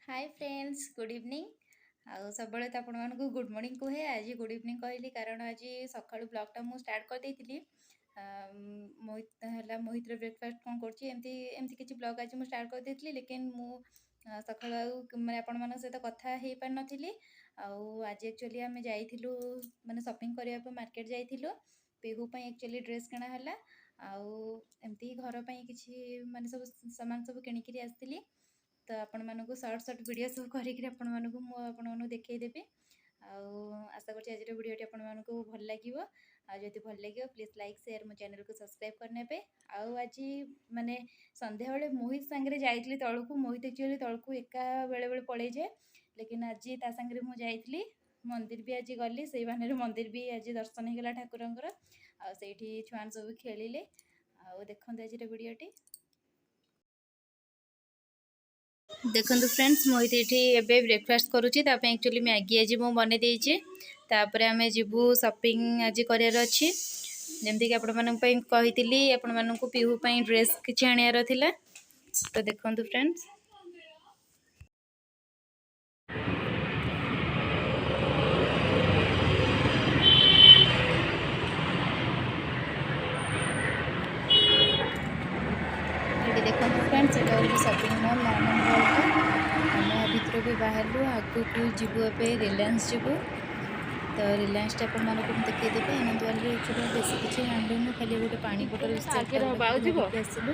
Hi friends good evening. आउ सब तो आपको गुड मॉर्निंग कहे आज गुड इवनिंग कहली कारण आज सका ब्लॉगटा मुझे स्टार्ट कर देती। मोहित है मोहित ब्रेकफास्ट कौन करमती किसी ब्लॉग आज मुझे स्टार्ट कर देती लेकिन मु सका मैंने आपण मान सहित कथा हो पार नी। आज एक्चुअली आम जाइलु माने शॉपिंग करने मार्केट जाइलु पिहू एक्चुअली ड्रेस किणाला आमती घर किसी माने सब सामान सब किणिकी आसती। तो आपण मानक सर्ट सर्ट वीडियो सब कर देखईदेवी। आशा कर आज वीडियो आपण मानक भल लगे आदि भल लगे प्लीज लाइक शेयर मो चैनल को सब्सक्राइब करने पे। आज माने संध्या बेले मोहित सांगे जाइली तलू मोहित एक्चुअली तलू एका बेले बेले पड़े जाए लेकिन आज ता सांगे मुझे जाइली मंदिर भी आज गली से बहाने मंदिर भी आज दर्शन होगा ठाकुर से छुआ सब खेलिले देखते आज वीडियोटी। देखो फ्रेंड्स मोहित ये ब्रेकफास्ट करुच्ची एक्चुअली मैगी आज मुझे बन देती तापर आम जीवु शॉपिंग आज करार अच्छी जमती कि आपण मानक पिहू ड्रेस किसी आनार थिला। तो देखो फ्रेंड्स ये देखो फ्रेंड्स ये हूँ शॉपिंग मॉल आनंद मॉल आम भितर भी बाहर आगू को जीवु रिलायंस जीवु। तो रिलायंस टाइप मानक देखईदेवी आनंद वाल बेस किसी आनलुन खाली गोटे पानी बोतल आसलु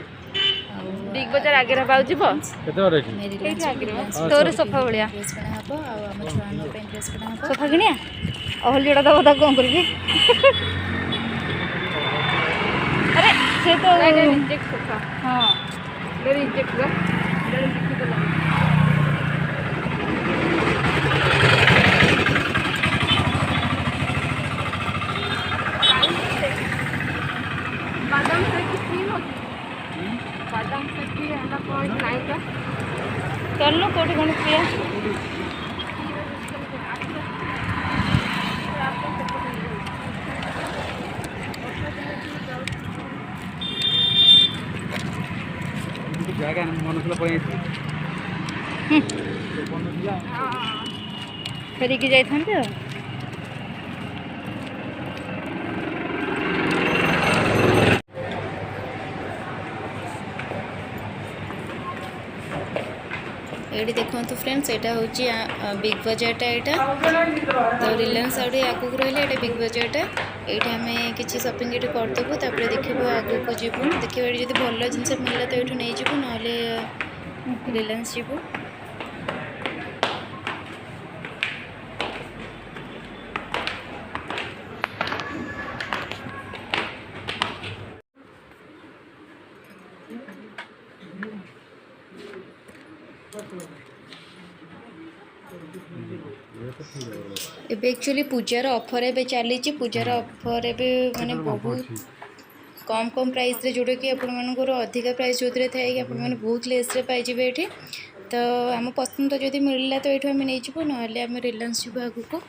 बिग बजार आगे तोर सोफा भाया ड्रेस किणा हम आम छुआ ड्रेस किणा सोफा किणिया अहल जोड़ा दब ताक कौन करी अरे से तो रिजेक्ट सोफा हाँ रिजेक्ट बादाम से फ्री होती बादाम से फ्री है कोई नहीं का चलो कोटी कौन फ्री जगह मन फेरिकी जाइए ये देखो फ्रेंड्स यहाँ हूँ बिग बजारटा यहाँ तो रिलायंस आगे आगू रहा है बिग बजारटा ये आम कि शॉपिंग ये करदेबू देखो आगू को जीवु देखिए ये भल जिन मिलला तो ये नहीं जीवु ना रिलायंस जीवु। एबे एक्चुअली पूजार ऑफर एबे चली पूजार ऑफर एबे माने बहुत कम कम प्राइस रे जोड़े कि आपनकर अधिका प्राइस जो थाए कि आपने बहुत लेस रे पाइबे ये। तो आम पसंद तो जब मिलला तो ये आम नहीं जीवु ना आम रिलायंस जीवु आगु को।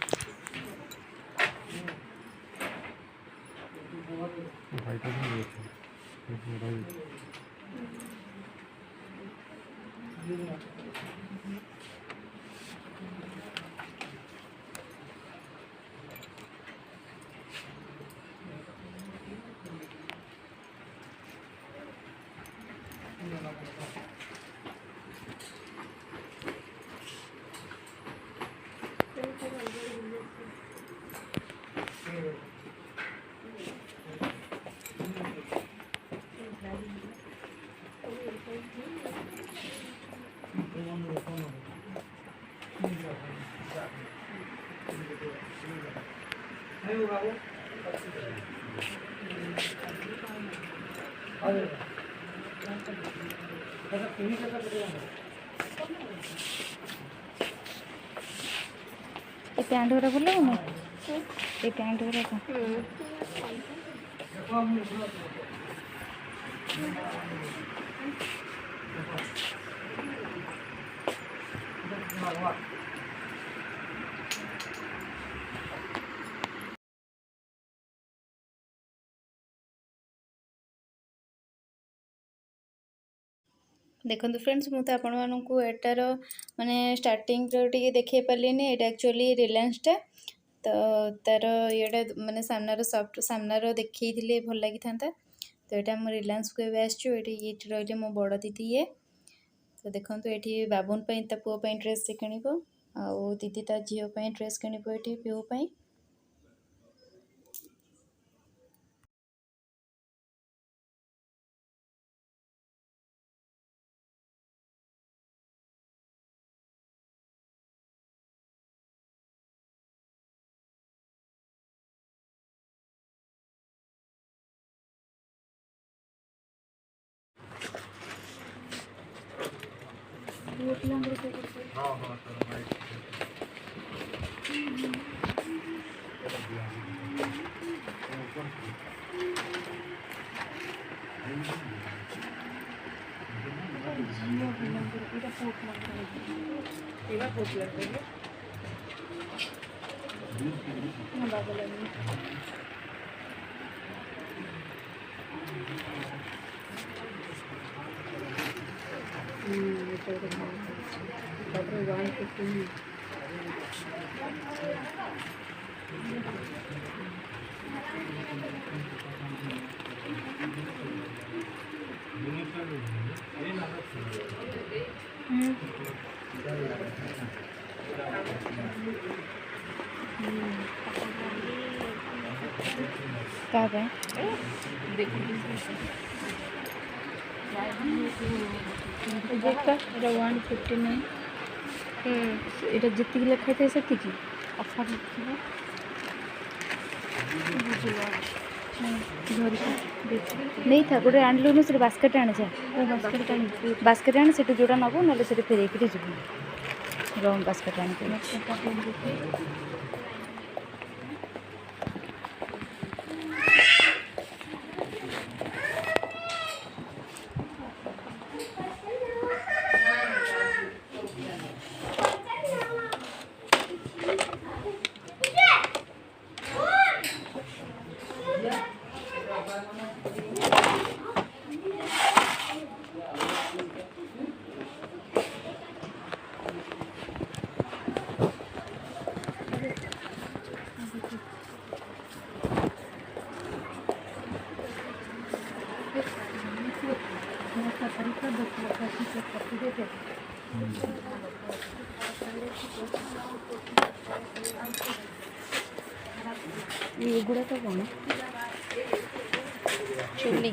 पैंट गुरा भल लगुन ये पैंट गुरा देखो फ्रेंड्स मुझे आपण मानू एटार माने स्टार्टिंग टे देखी पार्ली ये एक्चुअली रिलायंसटा तो तार ये माने सामनार सफ्ट सामनार देखी भल लगी था। तो यहाँ आम रिलायंस को ये रही मो बड़ दीदी ये। तो देखो ये बाबुन ता पुओ ड्रेस से किणव आउ दीदी ता झील ड्रेस किणव ये पीओ। क्या है देखा 159 ये जितकी लिखाई थे से ऑफर नहीं था गोटे आणलुनु से बास्केट आने बास्केट आने से जोड़ा नब ना फेर रंग बास्केट आने एगुड़ा तो कौन चुन्नी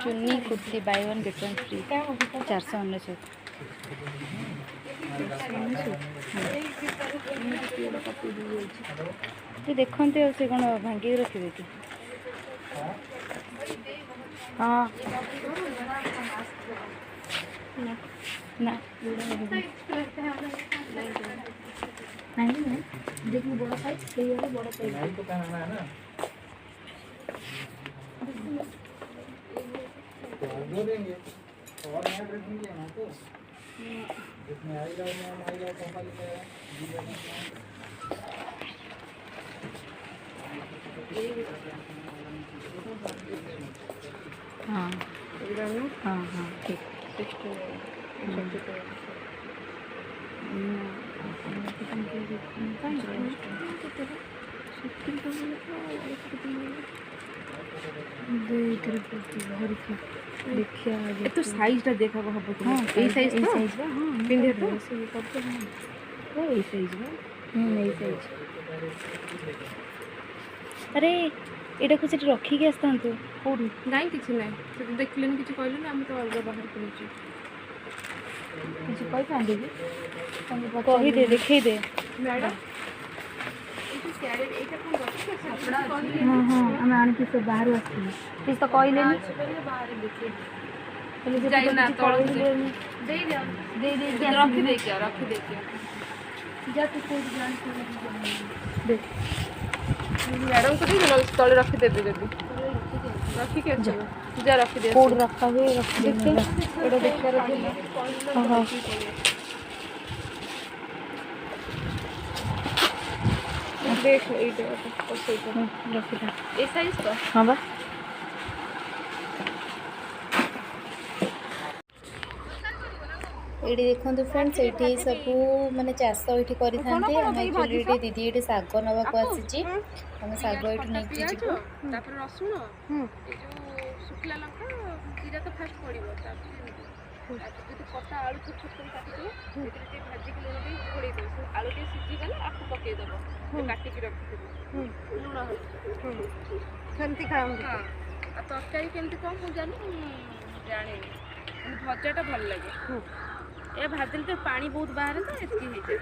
चुन्नी kurti by one get one free 499 देखते से कौन भांगी रखिए कि हाँ ना नहीं देखिए बड़ा साइज सही है बड़ा साइज देंगे और नया ड्रेस नहीं लेना तो जिसमें आई लव कंपनी में हाँ हाँ हाँ ठीक देखिए तो साइजटा देखा हम हाँ ये साइज हाँ पिंधे तो ये साइज ये साइज अरे एटा को सेठी रखी के आस्ता तू कोडी नहीं किछ नहीं से देखलेन किछ कहले हम तो अलग बाहर पहुंची किछ कहि पांदे कि कहि दे देखै दे मैडम हाँ हाँ आम आनी सब बाहर आसती किस तो कहले मैडम को तले रखीदेवी जल्दी रखिके जा रखी कोड रखा हुए देख ये साइज तो हाँ बा ଏଇଠି ଦେଖନ୍ତୁ ଫ୍ରେଣ୍ଡସ୍, ଏଇଠି ସବୁ ମାନେ ଚାଷ ଏଇଠି କରିଥାନ୍ତି। ଆମେ ଆକ୍ଚୁଆଲି ଏଇଠି ଦିଦି ଏଇଠି ଶାଗ ନେବାକୁ ଆସିଛି। ଆମେ ଶାଗ ଏଇଠୁ ନେଇକି ଯିବୁ। ତାପରେ ରସୁଣ, ଏ ଯୋଉ ଶୁଖିଲା ଲଙ୍କା, ଜିରା ତ ଫାଷ୍ଟ ପଡ଼ିବ, ତାପରେ ଯଦି କଟା ଆଳୁ ଛୋଟ ଛୋଟ କରି କାଟିଥିବ ସେଥିରେ ଟିକେ ଭାଜିକି ଲୁଣ ଦେଇ ଘୋଡ଼େଇ ଦେବ। ସେ ଆଳୁ ଟିକେ ସିଝିଗଲେ ଆକୁ ପକେଇଦବ, କାଟିକି ରଖିଥିବ ଲୁଣ ସେମିତି ଖାଆନ୍ତି। ହଁ, ଆଉ ତରକାରୀ କେମିତି କ'ଣ ମୁଁ ଜାଣିନି, କିନ୍ତୁ ଭଜାଟା ଭଲ ଲାଗେ। ଏ ଭାଜିଲେ ତ ପାଣି ବହୁତ ବାହାରେ ତ ଏତିକି ହେଇଯାଏ।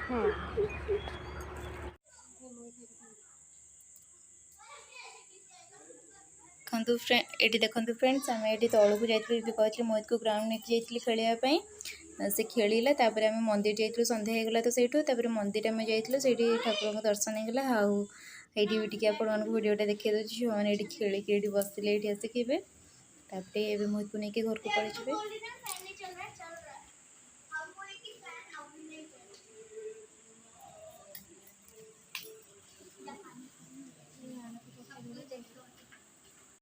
ଏଠି ଦେଖନ୍ତୁ ଫ୍ରେଣ୍ଡସ୍, ଆମେ ଏଠି ତଳକୁ ଯାଇଥିଲୁ, ଏବେ କହିଥିଲି ମୋହିତକୁ ଗ୍ରାଉଣ୍ଡ ନେଇକି ଯାଇଥିଲି ଖେଳିବା ପାଇଁ। ସେ ଖେଳିଲା, ତାପରେ ଆମେ ମନ୍ଦିର ଯାଇଥିଲୁ, ସନ୍ଧ୍ୟା ହେଇଗଲା ତ ସେଇଠୁ। ତାପରେ ମନ୍ଦିର ଆମେ ଯାଇଥିଲୁ, ସେଇଠି ଠାକୁରଙ୍କ ଦର୍ଶନ ହେଇଗଲା। ଆଉ ଏଇଠି ବି ଟିକେ ଆପଣମାନଙ୍କୁ ଭିଡ଼ିଓଟା ଦେଖେଇ ଦେଉଛି। ଛୁଆମାନେ ଏଇଠି ଖେଳିକି ଏଇଠି ବସିଥିଲେ ଏଇଠି ଆସିକି ଏବେ। ତାପରେ ଏବେ ମୋହିତକୁ ନେଇକି ଘରକୁ ପଳେଇଯିବେ।